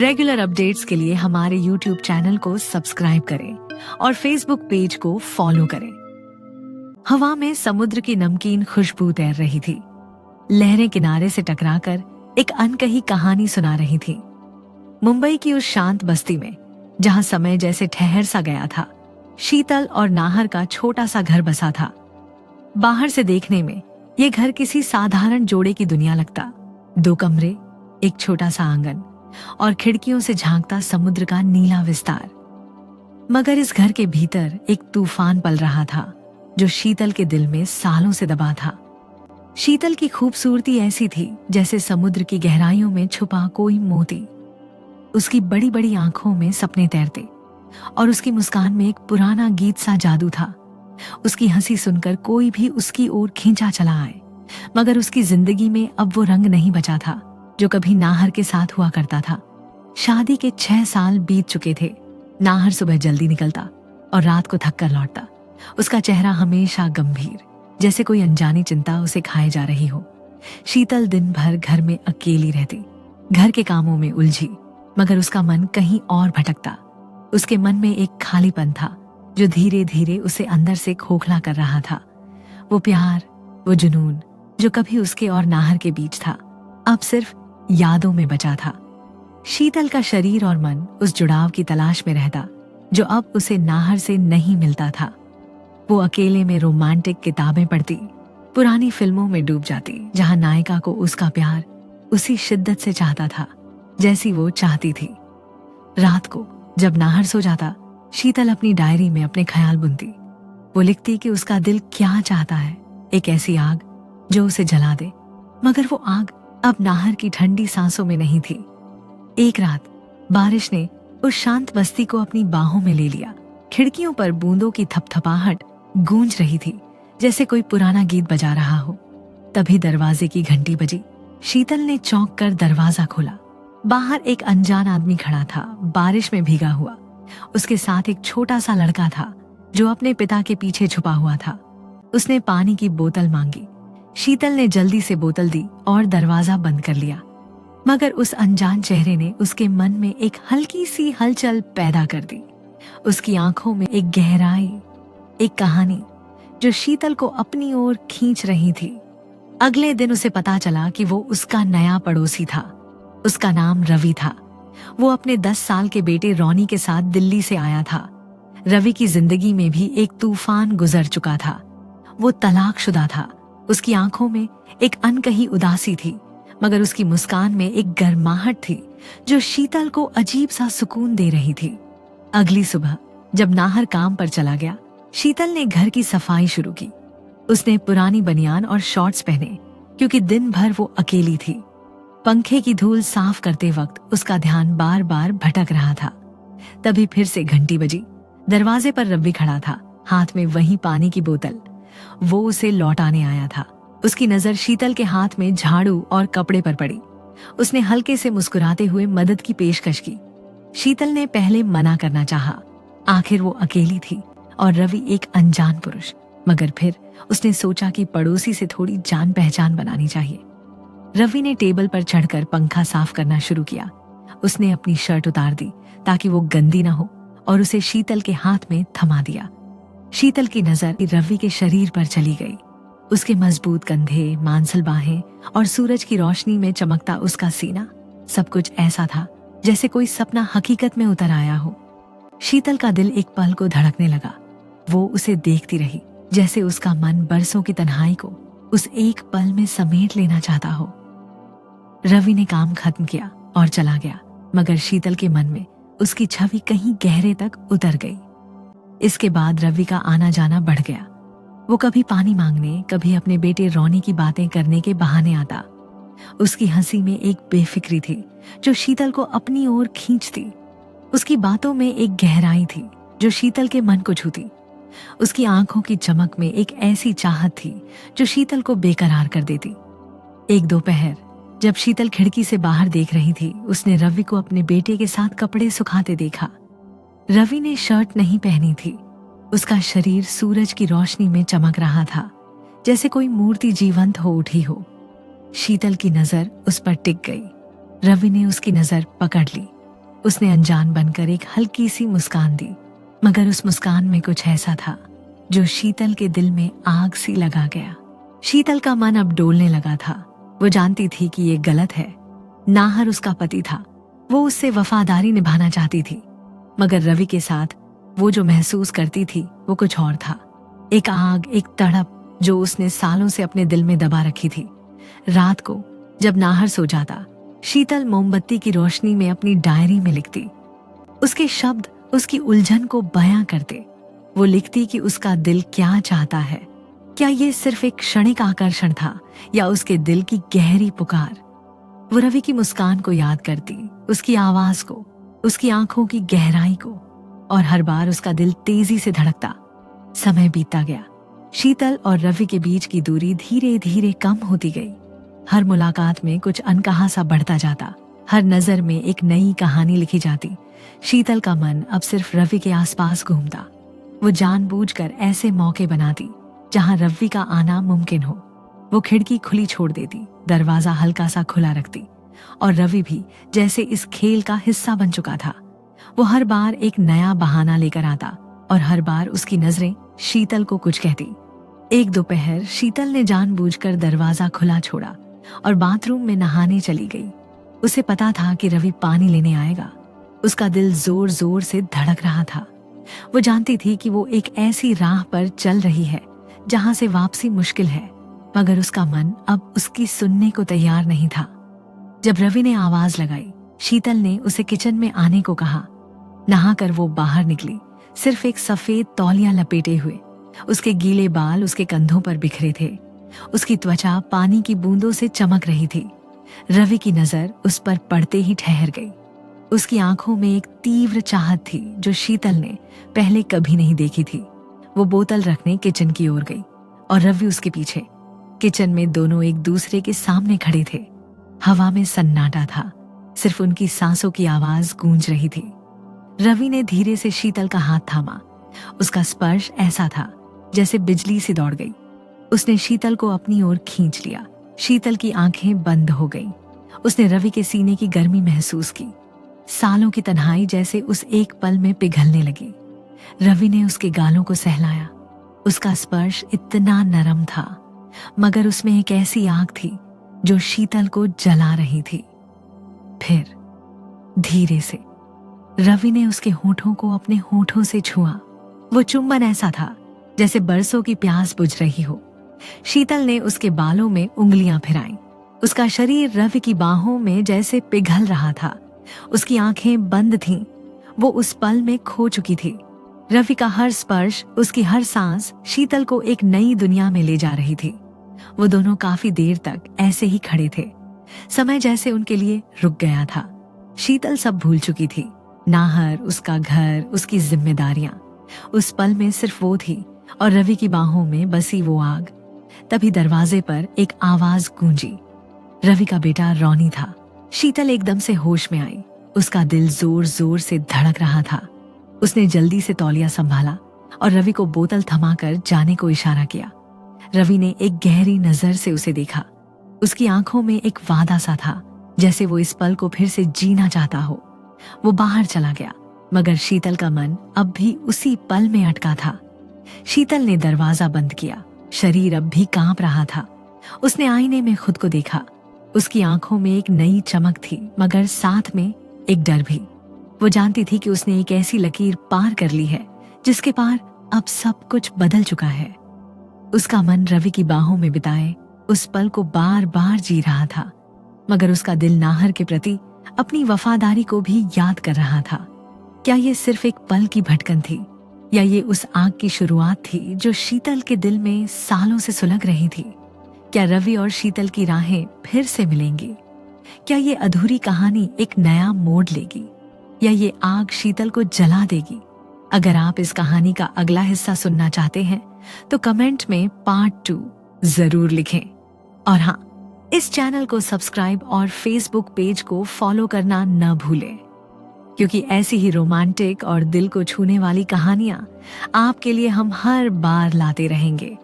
Regular updates के लिए हमारे YouTube चैनल को सब्सक्राइब करें और Facebook पेज को फॉलो करें। हवा में समुद्र की नमकीन खुशबू तैर रही थी। लहरें किनारे से टकराकर एक अनकही कहानी सुना रही थी। मुंबई की उस शांत बस्ती में, जहां समय जैसे ठहर सा गया था, शीतल और नाहर का छोटा सा घर बसा था। बाहर से देखने में ये घर किसी साधारण जोड़े की दुनिया लगता। 2 कमरे, एक छोटा सा आंगन और खिड़कियों से झांकता समुद्र का नीला विस्तार। मगर इस घर के भीतर एक तूफान पल रहा था जो शीतल के दिल में सालों से दबा था। शीतल की खूबसूरती ऐसी थी जैसे समुद्र की गहराइयों में छुपा कोई मोती। उसकी बड़ी बड़ी आंखों में सपने तैरते और उसकी मुस्कान में एक पुराना गीत सा जादू था। उसकी हंसी सुनकर कोई भी उसकी ओर खींचा चला आए। मगर उसकी जिंदगी में अब वो रंग नहीं बचा था जो कभी नाहर के साथ हुआ करता था। शादी के 6 साल बीत चुके थे। नाहर सुबह जल्दी निकलता और रात को थक कर लौटता। उसका चेहरा हमेशा गंभीर, जैसे कोई अनजानी चिंता उसे खाए जा रही हो। शीतल दिन भर घर में अकेली रहती, घर के कामों में उलझी, मगर उसका मन कहीं और भटकता। उसके मन में एक खालीपन था जो धीरे धीरे उसे अंदर से खोखला कर रहा था। वो प्यार, वो जुनून जो कभी उसके और नाहर के बीच था, अब सिर्फ यादों में बचा था। शीतल का शरीर और मन उस जुड़ाव की तलाश में रहता जो अब उसे नाहर से नहीं मिलता था। वो अकेले में रोमांटिक किताबें पढ़ती, पुरानी फिल्मों में डूब जाती जहां नायिका को उसका प्यार उसी शिद्दत से चाहता था जैसी वो चाहती थी। रात को जब नाहर सो जाता, शीतल अपनी डायरी में अपने ख्याल बुनती। वो लिखती कि उसका दिल क्या चाहता है, एक ऐसी आग जो उसे जला दे। मगर वो आग अब नाहर की ठंडी सांसों में नहीं थी। एक रात बारिश ने उस शांत बस्ती को अपनी बाहों में ले लिया। खिड़कियों पर बूंदों की थपथपाहट गूंज रही थी जैसे कोई पुराना गीत बजा रहा हो। तभी दरवाजे की घंटी बजी। शीतल ने चौंक कर दरवाजा खोला। बाहर एक अनजान आदमी खड़ा था, बारिश में भीगा हुआ। उसके साथ एक छोटा सा लड़का था जो अपने पिता के पीछे छुपा हुआ था। उसने पानी की बोतल मांगी। शीतल ने जल्दी से बोतल दी और दरवाजा बंद कर लिया। मगर उस अनजान चेहरे ने उसके मन में एक हल्की सी हलचल पैदा कर दी। उसकी आंखों में एक गहराई, एक कहानी जो शीतल को अपनी ओर खींच रही थी। अगले दिन उसे पता चला कि वो उसका नया पड़ोसी था। उसका नाम रवि था। वो अपने 10 साल के बेटे रॉनी के साथ दिल्ली से आया था। रवि की जिंदगी में भी एक तूफान गुजर चुका था। वो तलाकशुदा था। उसकी आंखों में एक अनकही उदासी थी, मगर उसकी मुस्कान में एक गर्माहट थी जो शीतल को अजीब सा सुकून दे रही थी। अगली सुबह जब नाहर काम पर चला गया, शीतल ने घर की सफाई शुरू की। उसने पुरानी बनियान और शॉर्ट्स पहने क्योंकि दिन भर वो अकेली थी। पंखे की धूल साफ करते वक्त उसका ध्यान बार बार भटक रहा था। तभी फिर से घंटी बजी। दरवाजे पर रवि खड़ा था, हाथ में वही पानी की बोतल। वो उसे लौटाने आया था। उसकी नजर शीतल के हाथ में झाड़ू और कपड़े पर पड़ी। उसने हल्के से मुस्कुराते हुए मदद की पेशकश की। शीतल ने पहले मना करना चाहा। आखिर वो अकेली थी और रवि एक अनजान पुरुष। मगर फिर उसने सोचा कि पड़ोसी से थोड़ी जान पहचान बनानी चाहिए। रवि ने टेबल पर चढ़कर पंखा साफ करना शुरू किया। उसने अपनी शर्ट उतार दी ताकि वो गंदी ना हो और उसे शीतल के हाथ में थमा दिया। शीतल की नजर रवि के शरीर पर चली गई। उसके मजबूत कंधे, मांसल बाहें और सूरज की रोशनी में चमकता उसका सीना, सब कुछ ऐसा था जैसे कोई सपना हकीकत में उतर आया हो। शीतल का दिल एक पल को धड़कने लगा। वो उसे देखती रही जैसे उसका मन बरसों की तन्हाई को उस एक पल में समेट लेना चाहता हो। रवि ने काम खत्म किया और चला गया, मगर शीतल के मन में उसकी छवि कहीं गहरे तक उतर गई। इसके बाद रवि का आना जाना बढ़ गया। वो कभी पानी मांगने, कभी अपने बेटे रॉनी की बातें करने के बहाने आता। उसकी हंसी में एक बेफिक्री थी जो शीतल को अपनी ओर खींचती। उसकी बातों में एक गहराई थी जो शीतल के मन को छूती। उसकी आंखों की चमक में एक ऐसी चाहत थी जो शीतल को बेकरार कर देती। एक दोपहर जब शीतल खिड़की से बाहर देख रही थी, उसने रवि को अपने बेटे के साथ कपड़े सुखाते देखा। रवि ने शर्ट नहीं पहनी थी। उसका शरीर सूरज की रोशनी में चमक रहा था, जैसे कोई मूर्ति जीवंत हो उठी हो। शीतल की नजर उस पर टिक गई। रवि ने उसकी नजर पकड़ ली उसने अनजान बनकर एक हल्की सी मुस्कान दी, मगर उस मुस्कान में कुछ ऐसा था जो शीतल के दिल में आग सी लगा गया। शीतल का मन अब डोलने लगा था। वो जानती थी कि ये गलत है। नाहर उसका पति था, वो उससे वफादारी निभाना चाहती थी, मगर रवि के साथ वो जो महसूस करती थी वो कुछ और था। एक आग, एक तड़प जो उसने सालों से अपने दिल में दबा रखी थी। रात को जब नाहर सो जाता, शीतल मोमबत्ती की रोशनी में अपनी डायरी में लिखती। उसके शब्द उसकी उलझन को बयां करते। वो लिखती कि उसका दिल क्या चाहता है। क्या ये सिर्फ एक क्षणिक आकर्षण था या उसके दिल की गहरी पुकार? वो रवि की मुस्कान को याद करती, उसकी आवाज को, उसकी आंखों की गहराई को, और हर बार उसका दिल तेजी से धड़कता। समय बीतता गया। शीतल और रवि के बीच की दूरी धीरे धीरे कम होती गई। हर मुलाकात में कुछ अनकहा सा बढ़ता जाता। हर नजर में एक नई कहानी लिखी जाती। शीतल का मन अब सिर्फ रवि के आसपास घूमता। वो जानबूझकर ऐसे मौके बनाती जहां रवि का आना मुमकिन हो। वो खिड़की खुली छोड़ देती, दरवाजा हल्का सा खुला रखती, और रवि भी जैसे इस खेल का हिस्सा बन चुका था। वो हर बार एक नया बहाना लेकर आता और हर बार उसकी नजरें शीतल को कुछ कहती। एक दोपहर शीतल ने जानबूझकर दरवाजा खुला छोड़ा और बाथरूम में नहाने चली गई। उसे पता था कि रवि पानी लेने आएगा। उसका दिल जोर जोर से धड़क रहा था। वो जानती थी कि वो एक ऐसी राह पर चल रही है जहां से वापसी मुश्किल है, मगर उसका मन अब उसकी सुनने को तैयार नहीं था। जब रवि ने आवाज लगाई, शीतल ने उसे किचन में आने को कहा। नहाकर वो बाहर निकली, सिर्फ एक सफेद तौलिया लपेटे हुए। उसके गीले बाल उसके कंधों पर बिखरे थे। उसकी त्वचा पानी की बूंदों से चमक रही थी। रवि की नजर उस पर पड़ते ही ठहर गई। उसकी आंखों में एक तीव्र चाहत थी जो शीतल ने पहले कभी नहीं देखी थी। वो बोतल रखने किचन की ओर गई और रवि उसके पीछे। किचन में दोनों एक दूसरे के सामने खड़े थे। हवा में सन्नाटा था, सिर्फ उनकी सांसों की आवाज गूंज रही थी। रवि ने धीरे से शीतल का हाथ थामा। उसका स्पर्श ऐसा था जैसे बिजली सी दौड़ गई। उसने शीतल को अपनी ओर खींच लिया। शीतल की आंखें बंद हो गईं। उसने रवि के सीने की गर्मी महसूस की। सालों की तन्हाई जैसे उस एक पल में पिघलने लगी। रवि ने उसके गालों को सहलाया। उसका स्पर्श इतना नरम था, मगर उसमें एक ऐसी आग थी जो शीतल को जला रही थी। फिर धीरे से रवि ने उसके होठों को अपने होठों से छुआ। वो चुंबन ऐसा था जैसे बरसों की प्यास बुझ रही हो। शीतल ने उसके बालों में उंगलियां फिराईं। उसका शरीर रवि की बाहों में जैसे पिघल रहा था। उसकी आंखें बंद थीं। वो उस पल में खो चुकी थी। रवि का हर स्पर्श, उसकी हर सांस शीतल को एक नई दुनिया में ले जा रही थी। वो दोनों काफी देर तक ऐसे ही खड़े थे। समय जैसे उनके लिए रुक गया था। शीतल सब भूल चुकी थी, नाहर, उसका घर, उसकी जिम्मेदारियां। उस पल में सिर्फ वो थी और रवि की बाहों में बसी वो आग। तभी दरवाजे पर एक आवाज गूंजी। रवि का बेटा रॉनी था। शीतल एकदम से होश में आई। उसका दिल जोर जोर से धड़क रहा था। उसने जल्दी से तौलिया संभाला और रवि को बोतल थमाकर जाने को इशारा किया। रवि ने एक गहरी नजर से उसे देखा। उसकी आंखों में एक वादा सा था, जैसे वो इस पल को फिर से जीना चाहता हो। वो बाहर चला गया, मगर शीतल का मन अब भी उसी पल में अटका था। शीतल ने दरवाजा बंद किया। शरीर अब भी कांप रहा था। उसने आईने में खुद को देखा। उसकी आंखों में एक नई चमक थी, मगर साथ में एक डर भी। वो जानती थी कि उसने एक ऐसी लकीर पार कर ली है जिसके पार अब सब कुछ बदल चुका है। उसका मन रवि की बाहों में बिताए उस पल को बार बार जी रहा था, मगर उसका दिल नाहर के प्रति अपनी वफादारी को भी याद कर रहा था। क्या ये सिर्फ एक पल की भटकन थी, या ये उस आग की शुरुआत थी जो शीतल के दिल में सालों से सुलग रही थी? क्या रवि और शीतल की राहें फिर से मिलेंगी? क्या ये अधूरी कहानी एक नया मोड़ लेगी, या ये आग शीतल को जला देगी? अगर आप इस कहानी का अगला हिस्सा सुनना चाहते हैं तो कमेंट में पार्ट 2 जरूर लिखें। और हाँ, इस चैनल को सब्सक्राइब और फेसबुक पेज को फॉलो करना न भूलें, क्योंकि ऐसी ही रोमांटिक और दिल को छूने वाली कहानियां आपके लिए हम हर बार लाते रहेंगे।